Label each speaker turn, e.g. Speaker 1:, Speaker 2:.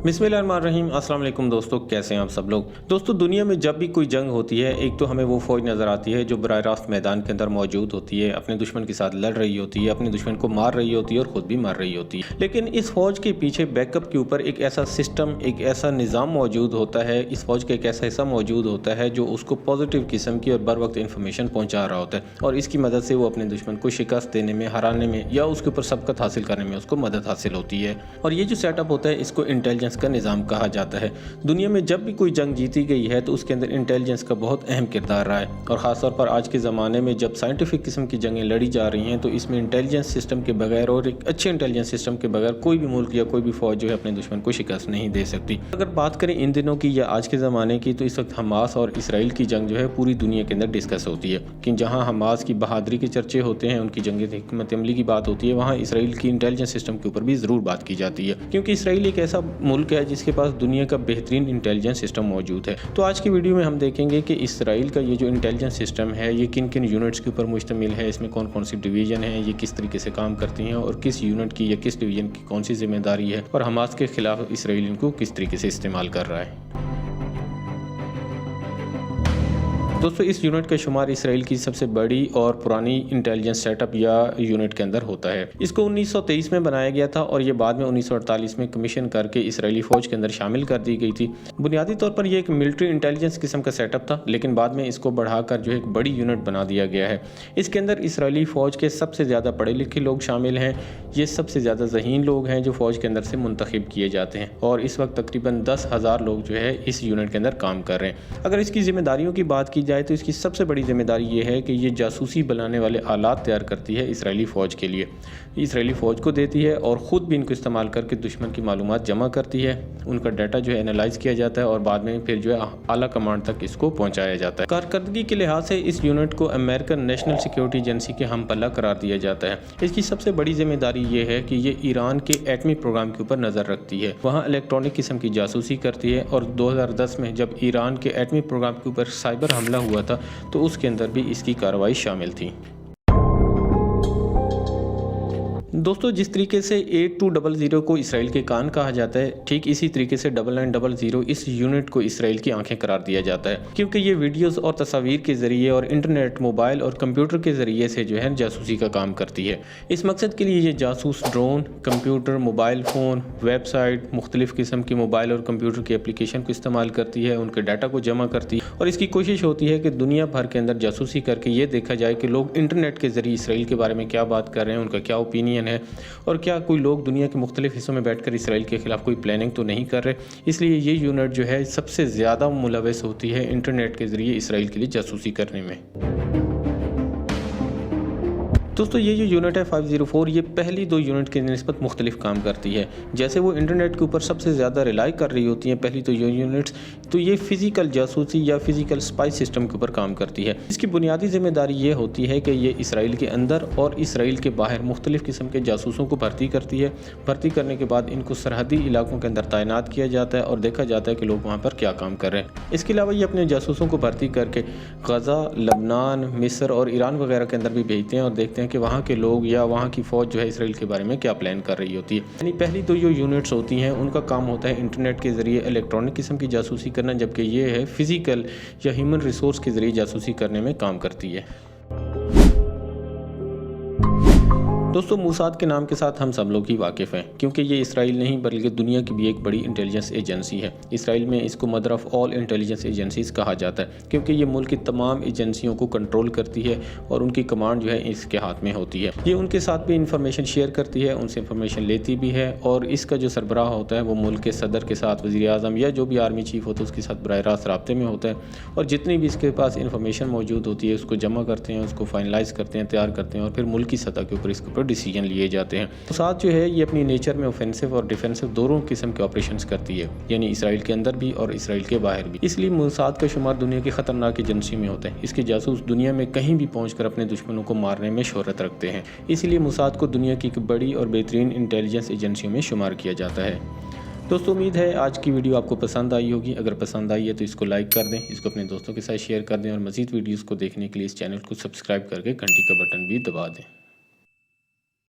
Speaker 1: बिस्मिल्लाहिर्रहमानिर्रहीम। अस्सलाम वालेकुम दोस्तों, कैसे हैं आप सब लोग। दोस्तों, दुनिया में जब भी कोई जंग होती है, एक तो हमें वो फ़ौज नज़र आती है जो बराह रास्त मैदान के अंदर मौजूद होती है, अपने दुश्मन के साथ लड़ रही होती है, अपने दुश्मन को मार रही होती है और ख़ुद भी मर रही होती है। लेकिन इस फ़ौज के पीछे बैकअप के ऊपर एक ऐसा सिस्टम, एक ऐसा निज़ाम मौजूद होता है, इस फ़ौज का एक ऐसा हिस्सा मौजूद होता है जो उसको पॉजिटिव किस्म की और बर वक्त इन्फॉर्मेशन पहुँचा रहा होता है, और इसकी मदद से वो अपने दुश्मन को शिकस्त देने में, हराने में या उसके ऊपर सबकत हासिल करने में उसको मदद हासिल होती है। और ये जो सेटअप होता है, इसको इंटेलिजेंस का निज़ाम कहा जाता है। दुनिया में जब भी कोई जंग जीती गई है तो उसके अंदर इंटेलिजेंस का बहुत अहम किरदार रहा है, और ख़ासतौर पर आज के ज़माने में जब साइंटिफिक किस्म की जंगें लड़ी जा रही हैं तो इसमें इंटेलिजेंस सिस्टम के बगैर और एक अच्छे इंटेलिजेंस सिस्टम के बगैर कोई भी मुल्क या कोई भी फ़ौज जो है अपने दुश्मन को शिकस्त नहीं दे सकती। अगर बात करें इन दिनों की या आज के ज़माने की, तो इस वक्त हमास और इसराइल की जंग जो है पूरी दुनिया के अंदर डिस्कस होती है कि जहाँ हमास की बहादुरी के चर्चे होते हैं, उनकी जंग हिकमत अमली की बात होती है, वहाँ इसराइल की इंटेलिजेंस सिस्टम के ऊपर भी ज़रूर बात की जाती है, क्योंकि इसराइल एक ऐसा मुल्क है जिसके पास दुनिया का बेहतरीन इंटेलिजेंस सिस्टम मौजूद है। तो आज की वीडियो में हम देखेंगे कि इसराइल का ये जो इंटेलिजेंस सिस्टम है ये किन किन यूनिट्स के ऊपर मुश्तमिल है, इसमें कौन कौन सी डिवीज़न है, ये किस तरीके से काम करती हैं और किस यूनिट की या किस डिवीज़न की कौन सी जिम्मेदारी है, और हमास के खिलाफ इसराइल इनको किस तरीके से इस्तेमाल कर रहा है। दोस्तों, इस यूनिट का शुमार इसराइल की सबसे बड़ी और पुरानी इंटेलिजेंस सेटअप या यूनिट के अंदर होता है। इसको 1923 में बनाया गया था और ये बाद में 1948 में कमीशन करके इसराइली फ़ौज के अंदर शामिल कर दी गई थी। बुनियादी तौर पर यह एक मिलिट्री इंटेलिजेंस किस्म का सेटअप था, लेकिन बाद में इसको बढ़ाकर जो है एक बड़ी यूनिट बना दिया गया है। इसके अंदर इसराइली फ़ौज के सबसे ज़्यादा पढ़े लिखे लोग शामिल हैं। ये सबसे ज़्यादा ज़हीन लोग हैं जो फ़ौज के अंदर से मुंतखब किए जाते हैं, और इस वक्त तकरीबन 10,000 लोग जो है इस यूनिट के अंदर काम कर रहे हैं। अगर इसकी ज़िम्मेदारियों की बात की जाए तो इसकी सबसे बड़ी जिम्मेदारी ये है कि ये जासूसी बनाने वाले आलात तैयार करती है इसराइली फ़ौज के लिए, इसराइली फ़ौज को देती है और ख़ुद भी इनको इस्तेमाल करके दुश्मन की मालूमात जमा करती है। उनका डाटा जो है एनालाइज किया जाता है और बाद में फिर जो है आला कमांड तक इसको पहुंचाया जाता है। कारकर्दगी के लिहाज से इस यूनिट को अमेरिकन नेशनल सिक्योरिटी एजेंसी के हम पल्ला करार दिया जाता है। इसकी सबसे बड़ी जिम्मेदारी ये है कि ये ईरान के एटमी प्रोग्राम के ऊपर नज़र रखती है, वहाँ इलेक्ट्रॉनिक किस्म की जासूसी करती है, और 2010 में जब ईरान के एटमी प्रोग्राम के ऊपर साइबर हमला हुआ था तो उसके अंदर भी इसकी कार्रवाई शामिल थी। दोस्तों, जिस तरीके से 8200 को इसराइल के कान कहा जाता है, ठीक इसी तरीके से 9900 इस यूनिट को इसराइल की आंखें करार दिया जाता है, क्योंकि ये वीडियोस और तस्वीर के ज़रिए और इंटरनेट, मोबाइल और कंप्यूटर के ज़रिए से जो है जासूसी का काम करती है। इस मकसद के लिए ये जासूस drone, computer, mobile phone, website, मुख्तलिफ़ किस्म की मोबाइल और कंप्यूटर की एप्लीकेशन को इस्तेमाल करती है, उनके डाटा को जमा करती है, और इसकी कोशिश होती है कि दुनिया भर के अंदर जासूसी करके ये देखा जाए कि लोग इंटरनेट के ज़रिए इसराइल के बारे में क्या बात कर रहे हैं, उनका क्या ओपिनियन है, और क्या कोई लोग दुनिया के मुख्तलिफ हिस्सों में बैठकर इसराइल के खिलाफ कोई प्लानिंग तो नहीं कर रहे। इसलिए ये यूनिट जो है सबसे ज़्यादा मुलव्वस होती है इंटरनेट के ज़रिए इसराइल के लिए जासूसी करने में। दोस्तों, ये जो यूनिट है 504, ये पहली दो यूनिट के निस्बत मुख्तलिफ काम करती है। जैसे वो इंटरनेट के ऊपर सबसे ज़्यादा रिलाई कर रही होती हैं पहली तो ये यूनिट्स, तो ये फ़िज़िकल जासूसी या फ़िज़िकल स्पाई सिस्टम के ऊपर काम करती है। इसकी बुनियादी जिम्मेदारी ये होती है कि ये इसराइल के अंदर और इसराइल के बाहर मुख्तलिफ़ किस्म के जासूसों को भर्ती करती है। भर्ती करने के बाद इनको सरहदी इलाकों के अंदर तैनात किया जाता है और देखा जाता है कि लोग वहाँ पर क्या काम कर रहे हैं। इसके अलावा ये अपने जासूसों को भर्ती करके गज़ा, लबनान, मिस्र और ईरान वगैरह के अंदर भी भेजते हैं और देखते हैं कि वहाँ के लोग या वहाँ की फ़ौज जो है इसराइल के बारे में क्या प्लान कर रही होती है। यानी पहली तो जो यूनिट्स होती हैं उनका काम होता है इंटरनेट के ज़रिए इलेक्ट्रॉनिक किस्म की जासूसी करना, जबकि ये है फ़िज़िकल या ह्यूमन रिसोर्स के ज़रिए जासूसी करने में काम करती है। दोस्तों, मोसाद के नाम के साथ हम सब लोग ही वाकिफ़ हैं, क्योंकि ये इसराइल नहीं बल्कि दुनिया की भी एक बड़ी इंटेलिजेंस एजेंसी है। इसराइल में इसको mother of all intelligence agencies कहा जाता है, क्योंकि ये मुल्क की तमाम एजेंसियों को कंट्रोल करती है और उनकी कमांड जो है इसके हाथ में होती है। ये उनके साथ भी इंफॉर्मेशन शेयर करती है, उनसे इंफॉर्मेशन लेती भी है, और इसका जो सरबराह होता है वो मुल्क के सदर के साथ, वज़ीर आज़म या जो भी आर्मी चीफ़ होता है उसके साथ बराह रास्त राब्ते में होता है, और जितनी भी इसके पास इंफॉर्मेशन मौजूद होती है उसको जमा करते हैं, उसको फाइनलाइज़ करते हैं, तैयार करते हैं, और फिर मुल्क की सतह के ऊपर इसके ऊपर डिसीजन लिए जाते हैं। तो साथ जो है ये अपनी नेचर में ऑफेंसिव और डिफेंसिव दोनों किस्म के ऑपरेशंस करती है, यानी इसराइल के अंदर भी और इसराइल के बाहर भी। इसलिए मोसाद का शुमार दुनिया की खतरनाक एजेंसी में होता है। इसके जासूस दुनिया में कहीं भी पहुंचकर अपने दुश्मनों को मारने में शोहरत रखते हैं। इसलिए मोसाद को दुनिया की एक बड़ी और बेहतरीन इंटेलिजेंस एजेंसियों में शुमार किया जाता है। दोस्तों, उम्मीद है आज की वीडियो आपको पसंद आई होगी। अगर पसंद आई है तो इसको लाइक कर दें, इसको अपने दोस्तों के साथ शेयर कर दें, और मज़ीद वीडियोस को देखने के लिए इस चैनल को सब्सक्राइब करके घंटी का बटन भी दबा दें।